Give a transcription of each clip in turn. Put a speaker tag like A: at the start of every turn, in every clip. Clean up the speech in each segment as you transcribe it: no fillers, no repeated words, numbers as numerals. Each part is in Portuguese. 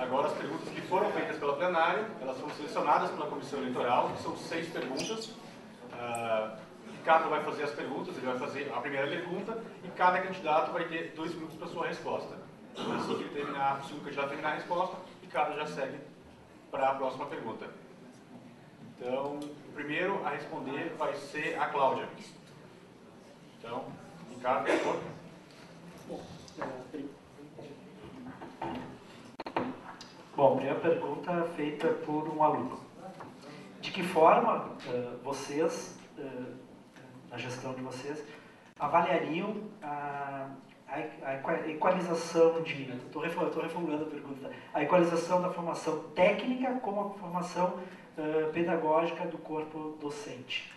A: agora as perguntas que foram feitas pela plenária, elas foram selecionadas pela comissão eleitoral, que são 6 perguntas. Ricardo vai fazer as perguntas, ele vai fazer a primeira pergunta e cada candidato vai ter 2 minutos para sua resposta. Assim que ele terminar, se o candidato terminar a resposta, Ricardo já segue para a próxima pergunta. Então, o primeiro a responder vai ser a Cláudia. Então, Ricardo, por favor.
B: Bom, primeira pergunta feita por um aluno. De que forma vocês, na gestão de vocês, avaliariam a equalização de... Estou reformulando a pergunta. A equalização da formação técnica com a formação pedagógica do corpo docente.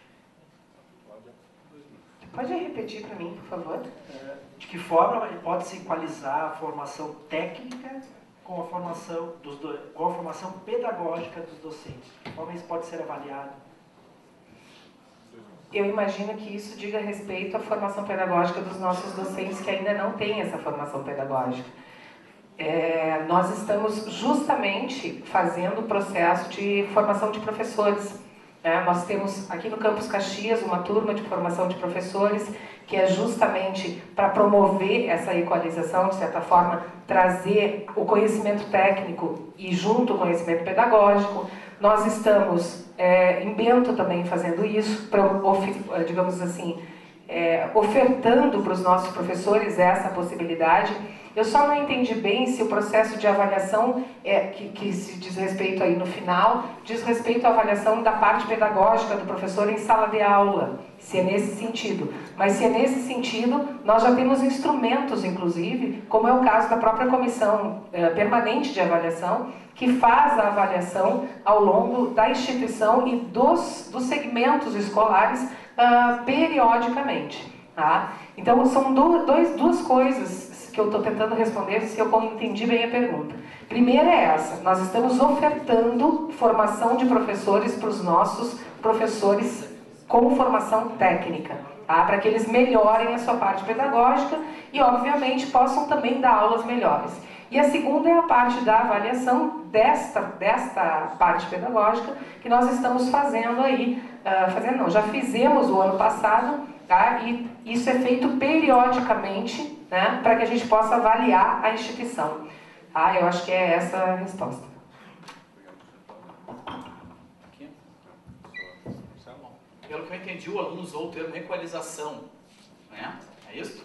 C: Pode repetir para mim, por favor?
B: De que forma pode-se equalizar a formação técnica com a formação, com a formação pedagógica dos docentes? De que forma isso pode ser avaliado?
C: Eu imagino que isso diga respeito à formação pedagógica dos nossos docentes que ainda não têm essa formação pedagógica. Nós estamos justamente fazendo o processo de formação de professores. Nós temos aqui no Campus Caxias uma turma de formação de professores que é justamente para promover essa equalização, de certa forma, trazer o conhecimento técnico e junto o conhecimento pedagógico. Nós estamos em Bento também fazendo isso, digamos assim, ofertando para os nossos professores essa possibilidade. Eu só não entendi bem se o processo de avaliação, que se diz respeito aí no final, diz respeito à avaliação da parte pedagógica do professor em sala de aula, se é nesse sentido. Mas se é nesse sentido, nós já temos instrumentos, inclusive, como é o caso da própria comissão permanente de avaliação, que faz a avaliação ao longo da instituição e dos segmentos escolares periodicamente. Tá? Então, são duas coisas que eu estou tentando responder, se eu entendi bem a pergunta. Primeira é essa: nós estamos ofertando formação de professores para os nossos professores com formação técnica, tá? Para que eles melhorem a sua parte pedagógica e, obviamente, possam também dar aulas melhores. E a segunda é a parte da avaliação desta parte pedagógica que nós estamos fazendo aí, já fizemos o ano passado, tá? E isso é feito periodicamente, né, para que a gente possa avaliar a instituição. Tá? Eu acho que é essa a resposta.
D: Pelo que eu entendi, o aluno usou o termo equalização, né? É isso?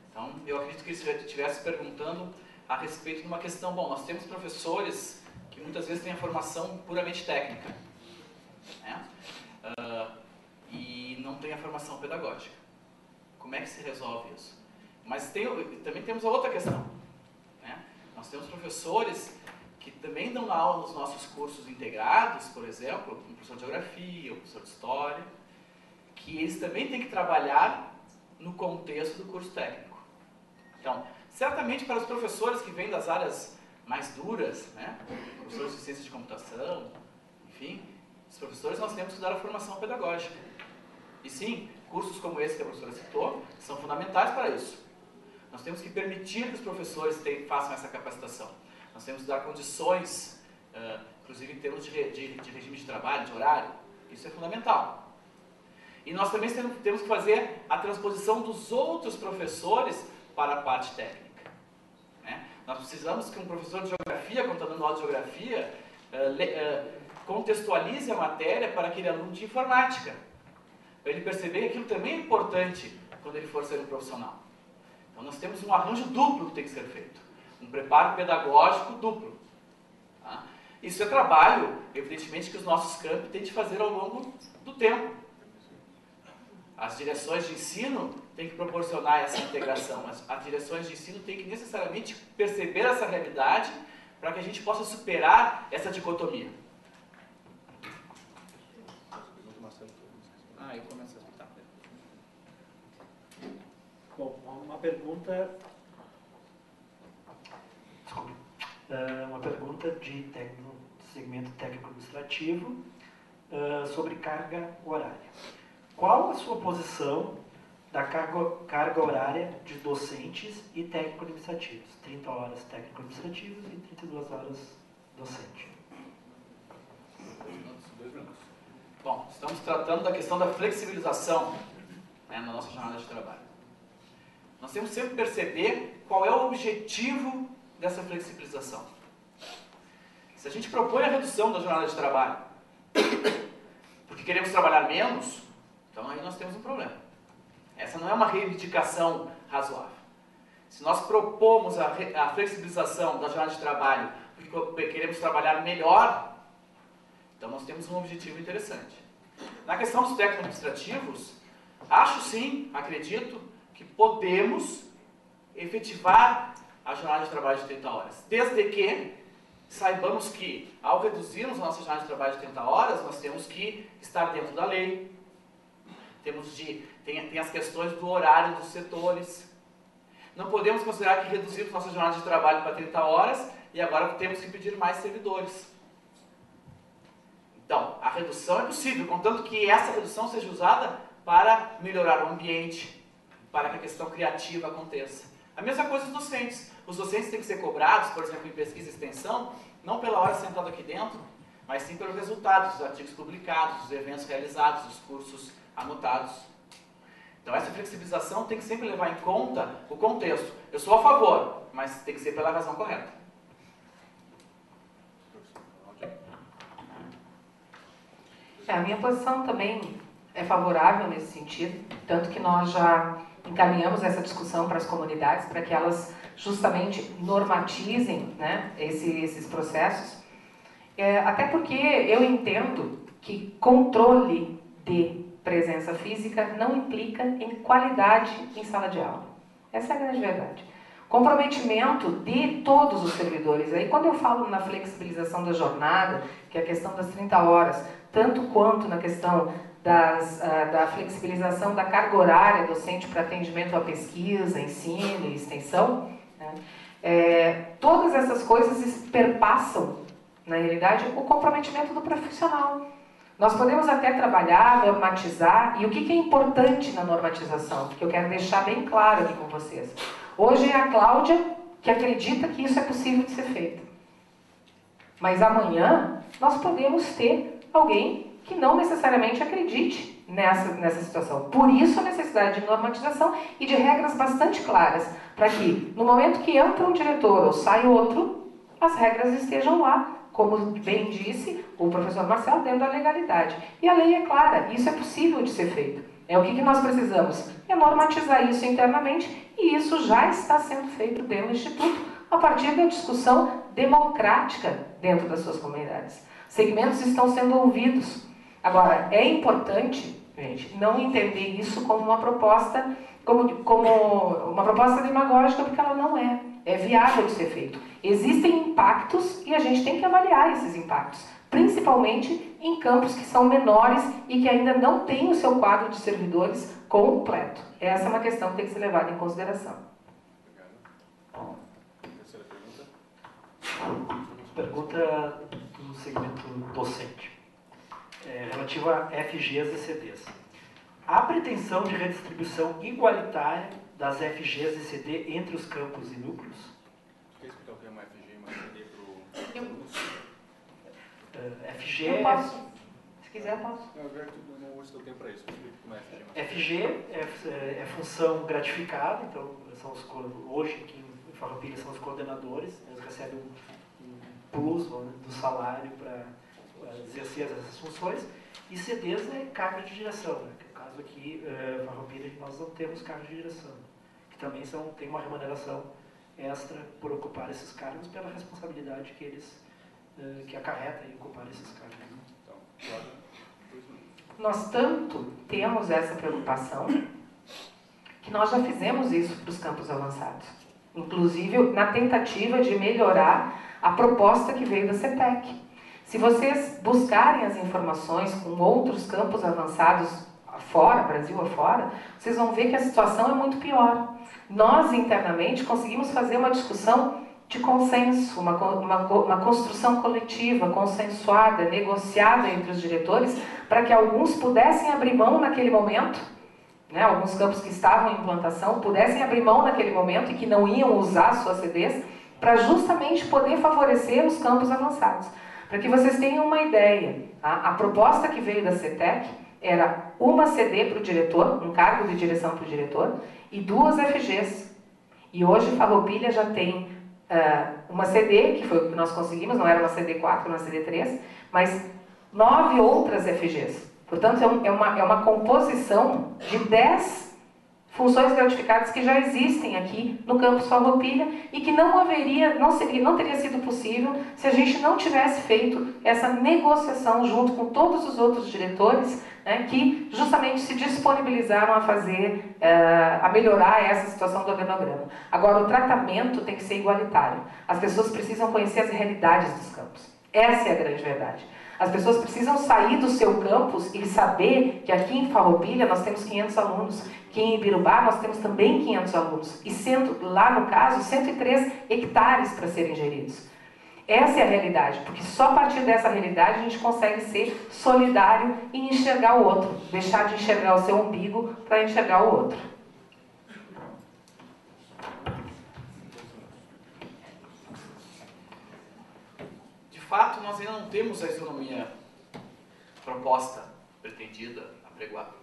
D: Então, eu acredito que ele estivesse perguntando a respeito de uma questão. Bom, nós temos professores que muitas vezes têm a formação puramente técnica, né? E não tem a formação pedagógica. Como é que se resolve isso? Mas também temos a outra questão, né? Nós temos professores que também dão aula nos nossos cursos integrados, por exemplo, um professor de geografia, um professor de história, que eles também têm que trabalhar no contexto do curso técnico. Então, certamente para os professores que vêm das áreas mais duras, né, professores de ciência de computação, enfim, os professores nós temos que dar a formação pedagógica. E sim, cursos como esse que a professora citou são fundamentais para isso. Nós temos que permitir que os professores façam essa capacitação. Nós temos que dar condições, inclusive em termos de regime de trabalho, de horário. Isso é fundamental. E nós também temos que fazer a transposição dos outros professores para a parte técnica, né? Nós precisamos que um professor de geografia, quando está dando aula de geografia, contextualize a matéria para aquele aluno de informática, para ele perceber que aquilo também é importante quando ele for ser um profissional. Então nós temos um arranjo duplo que tem que ser feito, um preparo pedagógico duplo. Tá? Isso é trabalho, evidentemente, que os nossos campi têm de fazer ao longo do tempo. As direções de ensino têm que proporcionar essa integração, as direções de ensino têm que necessariamente perceber essa realidade para que a gente possa superar essa dicotomia. Eu começo a explicar.
B: Bom, uma pergunta de segmento técnico-administrativo sobre carga horária. Qual a sua posição da carga horária de docentes e técnico-administrativos? 30 horas técnico-administrativos e 32 horas docente.
D: 2 minutos. Bom, estamos tratando da questão da flexibilização, né, na nossa jornada de trabalho. Nós temos sempre que perceber qual é o objetivo dessa flexibilização. Se a gente propõe a redução da jornada de trabalho porque queremos trabalhar menos, então aí nós temos um problema. Essa não é uma reivindicação razoável. Se nós propomos a flexibilização da jornada de trabalho porque queremos trabalhar melhor, então nós temos um objetivo interessante. Na questão dos técnicos administrativos, acho sim, acredito, que podemos efetivar a jornada de trabalho de 30 horas, desde que saibamos que, ao reduzirmos a nossa jornada de trabalho de 30 horas, nós temos que estar dentro da lei, tem as questões do horário dos setores. Não podemos considerar que reduzimos nossa jornada de trabalho para 30 horas e agora temos que pedir mais servidores. Então, a redução é possível, contanto que essa redução seja usada para melhorar o ambiente, para que a questão criativa aconteça. A mesma coisa os docentes. Os docentes têm que ser cobrados, por exemplo, em pesquisa e extensão, não pela hora sentado aqui dentro, mas sim pelo resultado dos artigos publicados, dos eventos realizados, dos cursos anotados. Então essa flexibilização tem que sempre levar em conta o contexto. Eu sou a favor, mas tem que ser pela razão correta.
C: A minha posição também é favorável nesse sentido, tanto que nós já encaminhamos essa discussão para as comunidades, para que elas justamente normatizem, né, esses processos. Até porque eu entendo que controle de presença física não implica em qualidade em sala de aula. Essa é a grande verdade. Comprometimento de todos os servidores. Aí quando eu falo na flexibilização da jornada, que é a questão das 30 horas, tanto quanto na questão da flexibilização da carga horária docente para atendimento à pesquisa, ensino e extensão, né? Todas essas coisas perpassam, na realidade, o comprometimento do profissional. Nós podemos até trabalhar, normatizar, e o que é importante na normatização, que eu quero deixar bem claro aqui com vocês. Hoje é a Cláudia que acredita que isso é possível de ser feito. Mas amanhã nós podemos ter alguém que não necessariamente acredite nessa situação. Por isso a necessidade de normatização e de regras bastante claras, para que no momento que entra um diretor ou sai outro, as regras estejam lá, como bem disse o professor Marcelo, dentro da legalidade. E a lei é clara, isso é possível de ser feito. O que nós precisamos? É normatizar isso internamente, e isso já está sendo feito dentro do Instituto, a partir da discussão democrática dentro das suas comunidades. Segmentos estão sendo ouvidos. Agora, é importante, gente, não entender isso como uma proposta, como uma proposta demagógica, porque ela não é. É viável de ser feito. Existem impactos e a gente tem que avaliar esses impactos, principalmente em campos que são menores e que ainda não têm o seu quadro de servidores completo. Essa é uma questão que tem que ser levada em consideração.
A: Obrigado. Terceira pergunta.
B: Pergunta do segmento docente, relativa a FGs e CDs. Há pretensão de redistribuição igualitária das FGs e CD entre os campos e núcleos?
A: Quer explicar o que é uma FG e uma CD para o alunos?
B: FG...
C: Eu posso. Se quiser, eu posso.
A: Não, eu não uso o tempo para isso. Explica como é FG.
B: FG é função gratificada, então são hoje aqui em Farroupilha são os coordenadores, eles recebem um plus do salário para exercer essas funções, e CDs é cargo de direção, né? No caso aqui, Farroupilha, nós não temos cargo de direção, que também tem uma remuneração extra por ocupar esses cargos pela responsabilidade que eles que acarreta em ocupar esses cargos.
A: Então, Cláudia, 2 minutos.
C: Nós tanto temos essa preocupação que nós já fizemos isso para os campos avançados. Inclusive na tentativa de melhorar a proposta que veio da CETEC. Se vocês buscarem as informações com outros campos avançados afora, Brasil afora, vocês vão ver que a situação é muito pior. Nós, internamente, conseguimos fazer uma discussão de consenso, uma construção coletiva, consensuada, negociada entre os diretores, para que alguns pudessem abrir mão naquele momento, né, alguns campos que estavam em implantação, pudessem abrir mão naquele momento e que não iam usar suas CDs, para justamente poder favorecer os campos avançados. Para que vocês tenham uma ideia, a proposta que veio da CETEC era uma CD para o diretor, um cargo de direção para o diretor, e 2 FGs. E hoje Farroupilha já tem uma CD, que foi o que nós conseguimos, não era uma CD4, uma CD3, mas 9 outras FGs. Portanto, é uma composição de 10 funções gratificadas que já existem aqui no campus Farroupilha e que não teria sido possível se a gente não tivesse feito essa negociação junto com todos os outros diretores, né, que justamente se disponibilizaram a fazer, a melhorar essa situação do organograma. Agora, o tratamento tem que ser igualitário. As pessoas precisam conhecer as realidades dos campos. Essa é a grande verdade. As pessoas precisam sair do seu campus e saber que aqui em Farroupilha nós temos 500 alunos, que em Ibirubá nós temos também 500 alunos, e sendo, lá no caso, 103 hectares para serem geridos. Essa é a realidade, porque só a partir dessa realidade a gente consegue ser solidário e enxergar o outro, deixar de enxergar o seu umbigo para enxergar o outro.
D: De fato, nós ainda não temos a isonomia proposta, pretendida, apregoada.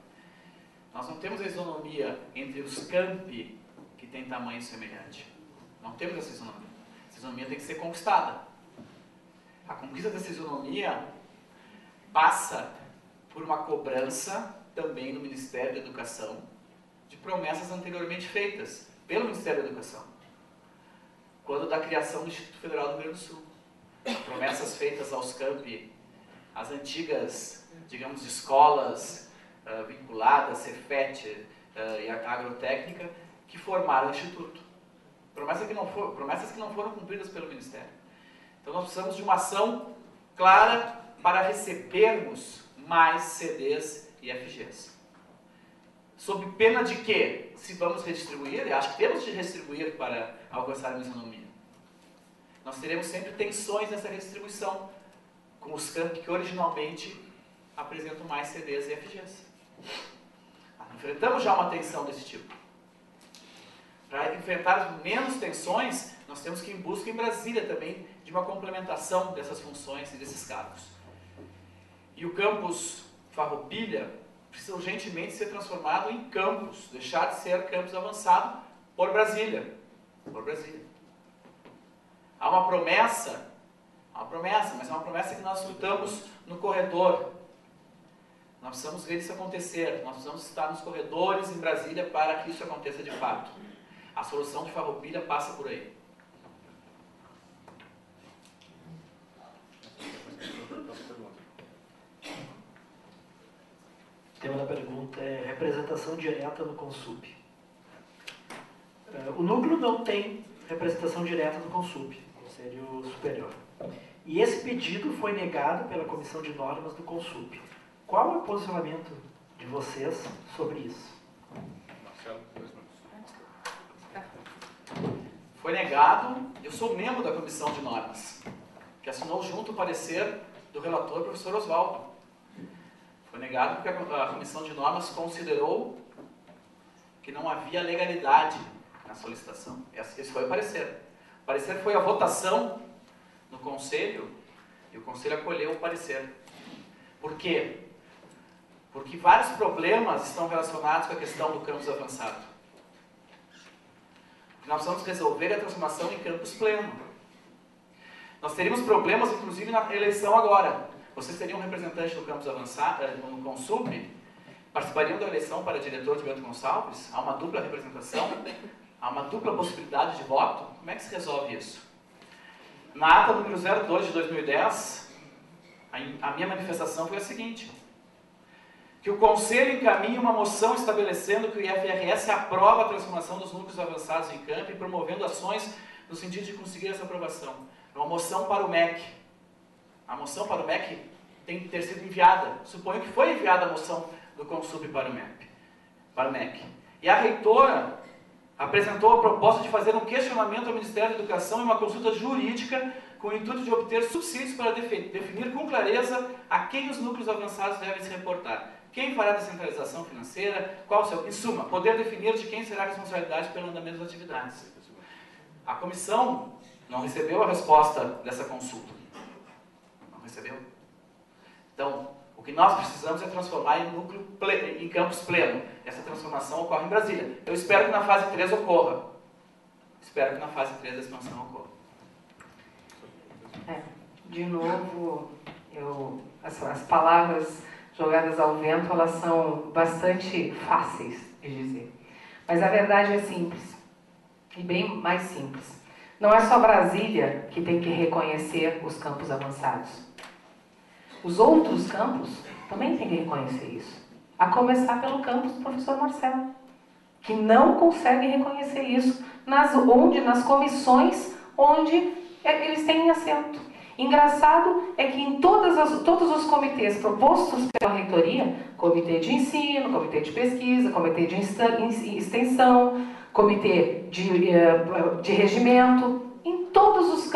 D: Nós não temos a isonomia entre os campi que têm tamanho semelhante. Não temos essa isonomia. Essa isonomia tem que ser conquistada. A conquista dessa isonomia passa por uma cobrança também no Ministério da Educação de promessas anteriormente feitas pelo Ministério da Educação, quando da criação do Instituto Federal do Rio Grande do Sul. Promessas feitas aos campi, as antigas, digamos, escolas vinculadas, Cefet e a agrotécnica, que formaram o Instituto. Promessas que não foram cumpridas pelo Ministério. Então nós precisamos de uma ação clara para recebermos mais CDs e FGs. Sob pena de que, se vamos redistribuir, eu acho que temos de redistribuir para alcançar a isonomia, nós teremos sempre tensões nessa redistribuição com os campi que originalmente apresentam mais CDs e FGs. Enfrentamos já uma tensão desse tipo. Para enfrentar menos tensões, nós temos que ir em busca em Brasília também de uma complementação dessas funções e desses cargos. E o campus Farroupilha precisa urgentemente ser transformado em campus, deixar de ser campus avançado por Brasília. Por Brasília. Há uma promessa, mas é uma promessa que nós lutamos no corredor. Nós precisamos ver isso acontecer, nós precisamos estar nos corredores em Brasília para que isso aconteça de fato. A solução de Farroupilha passa por aí.
B: O tema da pergunta é representação direta no Consup. O núcleo não tem representação direta no Consup, Conselho Superior. E esse pedido foi negado pela Comissão de Normas do Consup. Qual é o posicionamento de vocês sobre isso?
A: Marcelo, 2 minutos.
D: Foi negado, eu sou membro da Comissão de Normas, que assinou junto o parecer do relator, professor Oswaldo. Foi negado porque a Comissão de Normas considerou que não havia legalidade na solicitação. Esse foi o parecer. O parecer foi a votação no Conselho e o Conselho acolheu o parecer. Por quê? Porque vários problemas estão relacionados com a questão do campus avançado. O que nós precisamos resolver é a transformação em campus pleno. Nós teríamos problemas, inclusive, na eleição agora. Vocês teriam um representante do campus avançado, no Consup, participariam da eleição para diretor de Bento Gonçalves? Há uma dupla representação? Há uma dupla possibilidade de voto? Como é que se resolve isso? Na ata número 02 de 2010, a minha manifestação foi a seguinte: que o Conselho encaminhe uma moção estabelecendo que o IFRS aprova a transformação dos núcleos avançados em campi, promovendo ações no sentido de conseguir essa aprovação. É uma moção para o MEC. A moção para o MEC tem que ter sido enviada. Suponho que foi enviada a moção do Consup para o MEC. E a reitora apresentou a proposta de fazer um questionamento ao Ministério da Educação e uma consulta jurídica com o intuito de obter subsídios para definir com clareza a quem os núcleos avançados devem se reportar. Quem fará a descentralização financeira, qual o seu... Em suma, poder definir de quem será a responsabilidade pelo andamento das atividades. A comissão Não recebeu a resposta dessa consulta. Não recebeu. Então, o que nós precisamos é transformar em campus pleno. Essa transformação ocorre em Brasília. Eu espero que na fase 3 ocorra. Espero que na fase 3 a expansão ocorra.
C: De novo, as palavras jogadas ao vento, elas são bastante fáceis de dizer. Mas a verdade é simples, e bem mais simples. Não é só Brasília que tem que reconhecer os campos avançados. Os outros campos também têm que reconhecer isso. A começar pelo campus do professor Marcelo, que não consegue reconhecer isso nas comissões onde eles têm assento. Engraçado é que em todos os comitês propostos pela reitoria, comitê de ensino, comitê de pesquisa, comitê de extensão, comitê de regimento, em todos os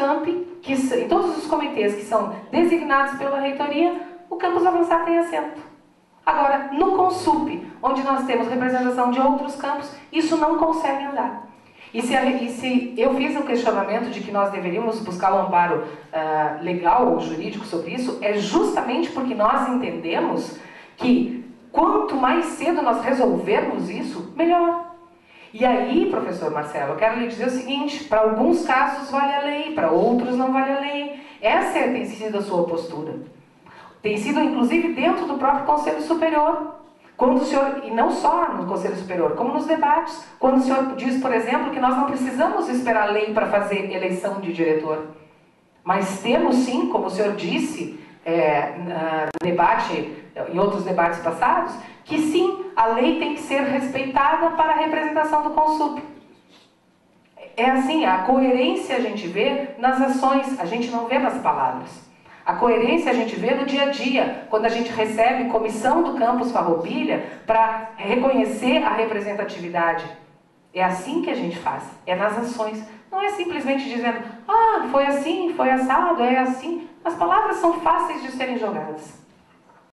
C: em todos os comitês que são designados pela reitoria, o campus avançado tem assento. Agora, no Consup, onde nós temos representação de outros campos, isso não consegue andar. E se eu fiz um questionamento de que nós deveríamos buscar um amparo legal ou jurídico sobre isso, é justamente porque nós entendemos que quanto mais cedo nós resolvermos isso, melhor. E aí, professor Marcelo, eu quero lhe dizer o seguinte, para alguns casos vale a lei, para outros não vale a lei. Essa tem sido a sua postura. Tem sido, inclusive, dentro do próprio Conselho Superior. Quando o senhor, e não só no Conselho Superior, como nos debates, quando o senhor diz, por exemplo, que nós não precisamos esperar a lei para fazer eleição de diretor. Mas temos sim, como o senhor disse no debate, em outros debates passados, que sim, a lei tem que ser respeitada para a representação do Consup. É assim, a coerência a gente vê nas ações, a gente não vê nas palavras. A coerência a gente vê no dia a dia, quando a gente recebe comissão do campus Farroupilha para reconhecer a representatividade. É assim que a gente faz, é nas ações. Não é simplesmente dizendo, foi assim, foi assado, é assim. As palavras são fáceis de serem jogadas.